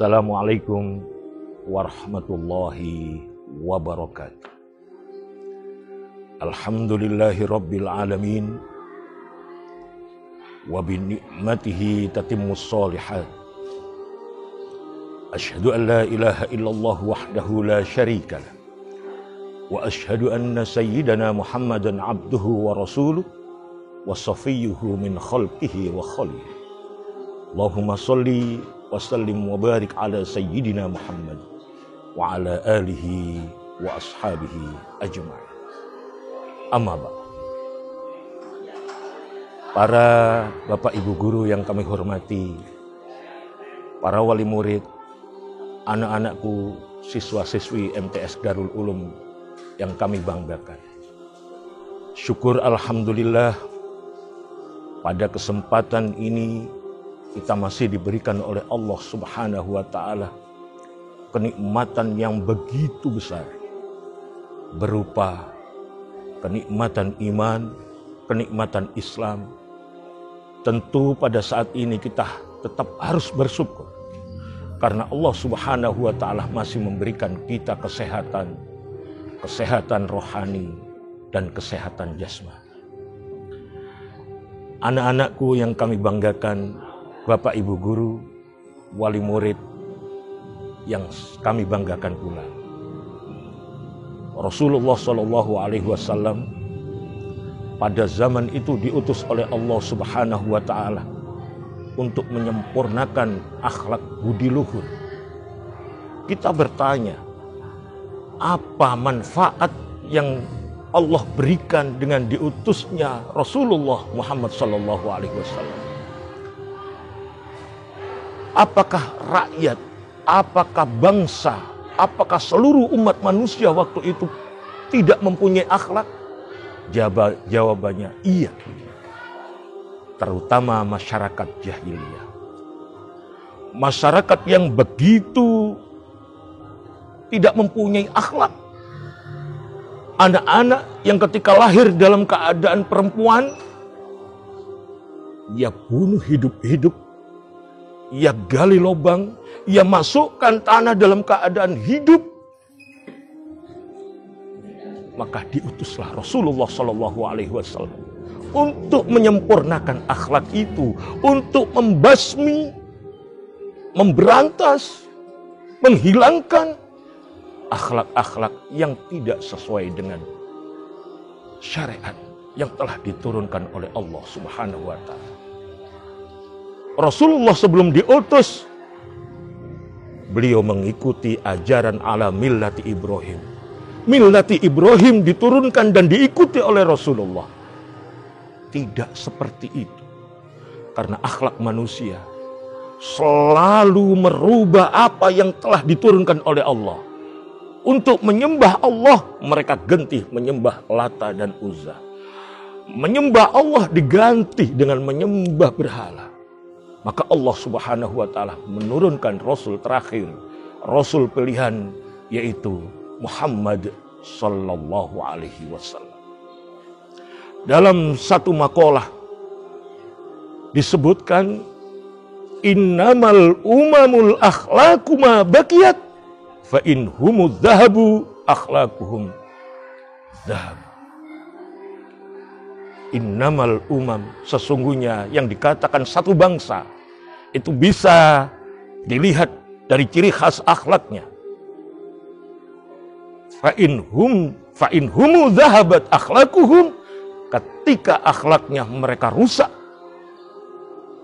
Assalamualaikum warahmatullahi wabarakatuh. Alhamdulillahi rabbil alamin. Wa binikmatihi tatimmus shalihat. Asyhadu an la ilaha illallah wahdahu la syarika lah. Wa asyhadu anna sayyidana Muhammadan abduhu wa rasuluh wa safiyyuhu min khalqihi wa khalih. Allahumma salli wa sallim wa barik ala sayyidina Muhammad wa ala alihi wa ashabihi ajma'in. Amma ba'd. Para bapak ibu guru yang kami hormati, para wali murid, anak-anakku, siswa-siswi MTS Darul Ulum yang kami banggakan. Syukur alhamdulillah pada kesempatan ini kita masih diberikan oleh Allah Subhanahu wa taala kenikmatan yang begitu besar berupa kenikmatan iman, kenikmatan Islam. Tentu pada saat ini kita tetap harus bersyukur karena Allah Subhanahu wa taala masih memberikan kita kesehatan, kesehatan rohani dan kesehatan jasmani. Anak-anakku yang kami banggakan, Bapak Ibu guru, wali murid yang kami banggakan pula. Rasulullah SAW pada zaman itu diutus oleh Allah Subhanahu wa taala untuk menyempurnakan akhlak budi luhur. Kita bertanya, apa manfaat yang Allah berikan dengan diutusnya Rasulullah Muhammad SAW? Apakah rakyat, apakah bangsa, apakah seluruh umat manusia waktu itu tidak mempunyai akhlak? Jawabannya iya. Terutama masyarakat jahiliyah. Masyarakat yang begitu tidak mempunyai akhlak. Anak-anak yang ketika lahir dalam keadaan perempuan, ia bunuh hidup-hidup, ia gali lubang, ia masukkan tanah dalam keadaan hidup. Maka diutuslah Rasulullah SAW untuk menyempurnakan akhlak itu, untuk membasmi, memberantas, menghilangkan akhlak-akhlak yang tidak sesuai dengan syariat yang telah diturunkan oleh Allah Subhanahu wa taala. Rasulullah sebelum diutus, beliau mengikuti ajaran ala millati Ibrahim. Millati Ibrahim diturunkan dan diikuti oleh Rasulullah. Tidak seperti itu. Karena akhlak manusia selalu merubah apa yang telah diturunkan oleh Allah. Untuk menyembah Allah, mereka gentih menyembah Lata dan Uzza. Menyembah Allah diganti dengan menyembah berhala. Maka Allah Subhanahu wa taala menurunkan Rasul terakhir, Rasul pilihan, yaitu Muhammad sallallahu alaihi wasallam. Dalam satu makalah disebutkan, innamal umamul akhlaqu ma baqiyat fa in humuz zahabu akhlaquhum zahab. Innamal umam, sesungguhnya yang dikatakan satu bangsa itu bisa dilihat dari ciri khas akhlaknya. Fa in humu zahabat akhlaquhum, ketika akhlaknya mereka rusak,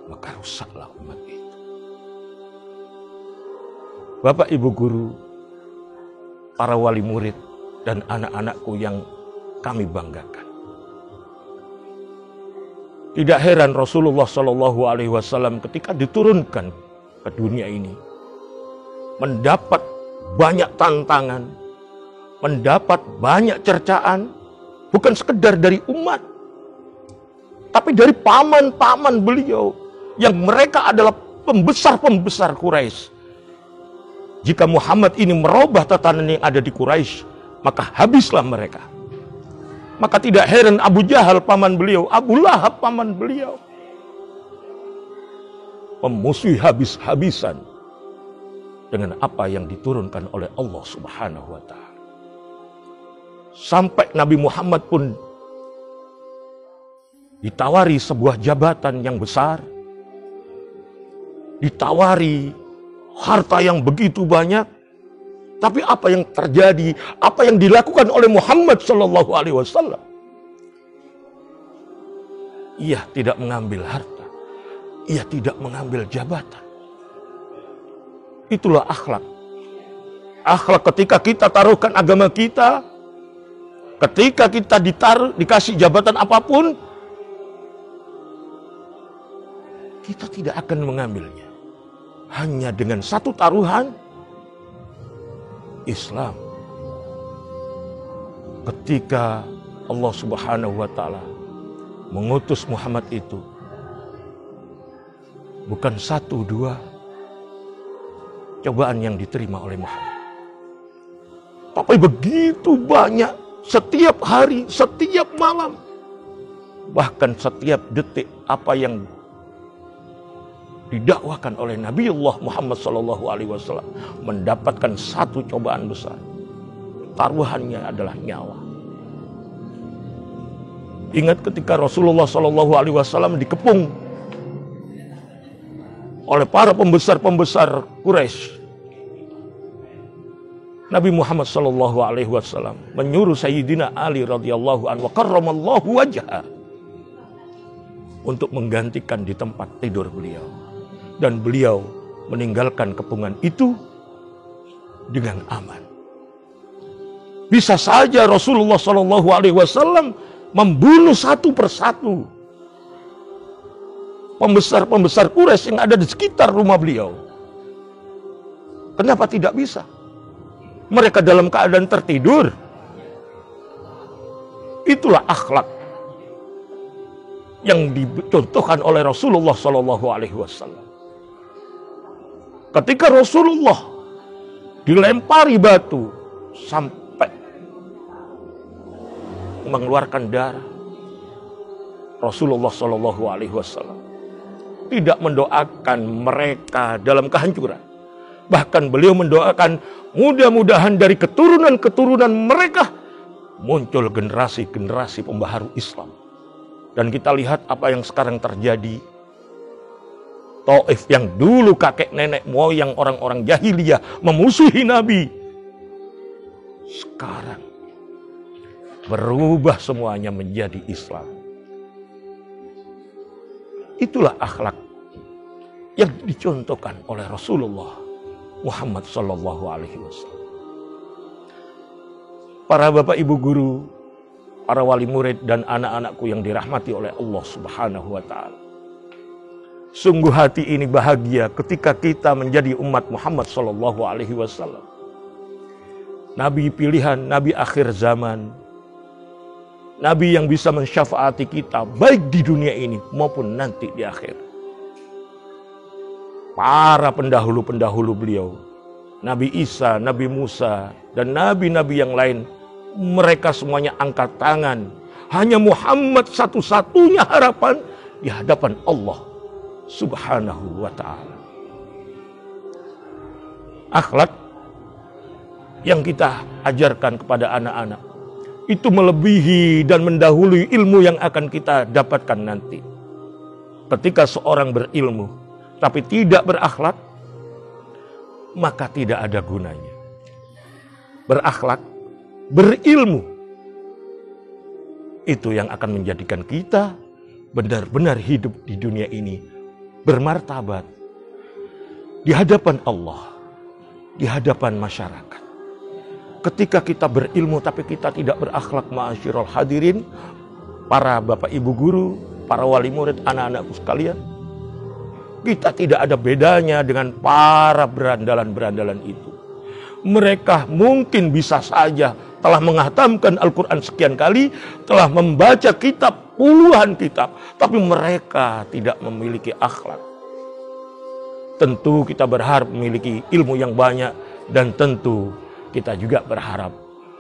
maka rusaklah umat itu. Bapak Ibu guru, para wali murid dan anak-anakku yang kami banggakan. Tidak heran Rasulullah SAW ketika diturunkan ke dunia ini mendapat banyak tantangan, mendapat banyak cercaan, bukan sekedar dari umat, tapi dari paman-paman beliau yang mereka adalah pembesar-pembesar Quraisy. Jika Muhammad ini merubah tatanan yang ada di Quraisy, maka habislah mereka. Maka tidak heran Abu Jahal paman beliau, Abu Lahab paman beliau, memusuhi habis-habisan dengan apa yang diturunkan oleh Allah Subhanahu wa Ta'ala. Sampai Nabi Muhammad pun ditawari sebuah jabatan yang besar, ditawari harta yang begitu banyak, tapi apa yang terjadi, apa yang dilakukan oleh Muhammad Sallallahu Alaihi Wasallam? Ia tidak mengambil harta, ia tidak mengambil jabatan. Itulah akhlak. Akhlak ketika kita taruhkan agama kita, ketika kita dikasih jabatan apapun, kita tidak akan mengambilnya. Hanya dengan satu taruhan, Islam. Ketika Allah Subhanahu wa Ta'ala mengutus Muhammad itu, bukan satu dua cobaan yang diterima oleh Muhammad, tapi begitu banyak, setiap hari, setiap malam, bahkan setiap detik apa yang didakwakan oleh Nabiullah Muhammad SAW mendapatkan satu cobaan besar. Taruhannya adalah nyawa. Ingat ketika Rasulullah SAW dikepung oleh para pembesar-pembesar Quraisy, Nabi Muhammad SAW menyuruh Sayyidina Ali radhiyallahu anhu wa karramallahu wajhah untuk menggantikan di tempat tidur beliau. Dan beliau meninggalkan kepungan itu dengan aman. Bisa saja Rasulullah SAW membunuh satu persatu pembesar-pembesar Quraisy yang ada di sekitar rumah beliau. Kenapa tidak bisa? Mereka dalam keadaan tertidur. Itulah akhlak yang dicontohkan oleh Rasulullah SAW. Ketika Rasulullah dilempari batu sampai mengeluarkan darah, Rasulullah SAW tidak mendoakan mereka dalam kehancuran. Bahkan beliau mendoakan mudah-mudahan dari keturunan-keturunan mereka muncul generasi-generasi pembaharu Islam. Dan kita lihat apa yang sekarang terjadi. Taif yang dulu kakek nenek moyang orang-orang jahiliyah memusuhi Nabi, sekarang berubah semuanya menjadi Islam. Itulah akhlak yang dicontohkan oleh Rasulullah Muhammad SAW. Para bapak ibu guru, para wali murid dan anak-anakku yang dirahmati oleh Allah Subhanahu wa Ta'ala. Sungguh hati ini bahagia ketika kita menjadi umat Muhammad SAW. Nabi pilihan, Nabi akhir zaman. Nabi yang bisa mensyafaati kita baik di dunia ini maupun nanti di akhir. Para pendahulu-pendahulu beliau, Nabi Isa, Nabi Musa, dan nabi-nabi yang lain, mereka semuanya angkat tangan. Hanya Muhammad satu-satunya harapan di hadapan Allah Subhanahu wa Ta'ala. Akhlak yang kita ajarkan kepada anak-anak itu melebihi dan mendahului ilmu yang akan kita dapatkan nanti. Ketika seorang berilmu tapi tidak berakhlak, maka tidak ada gunanya. Berakhlak, berilmu, itu yang akan menjadikan kita benar-benar hidup di dunia ini bermartabat di hadapan Allah, di hadapan masyarakat. Ketika kita berilmu tapi kita tidak berakhlak, ma'asyiral hadirin, para bapak ibu guru, para wali murid, anak-anakku sekalian, kita tidak ada bedanya dengan para berandalan-berandalan itu. Mereka mungkin bisa saja telah menghatamkan Al-Quran sekian kali, telah membaca kitab, puluhan kitab, tapi mereka tidak memiliki akhlak. Tentu kita berharap memiliki ilmu yang banyak, dan tentu kita juga berharap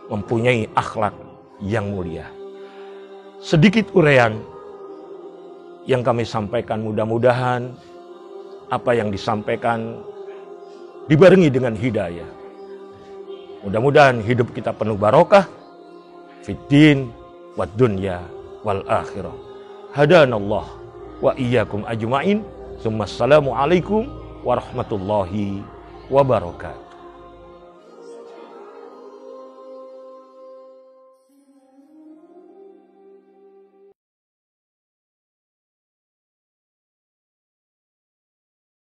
mempunyai akhlak yang mulia. Sedikit uraian yang kami sampaikan, mudah-mudahan apa yang disampaikan dibarengi dengan hidayah. Mudah-mudahan hidup kita penuh barokah fiddin wad dunya wal akhirah. Hadanallah wa iyyakum ajmain. Assalamualaikum warahmatullahi wabarakatuh.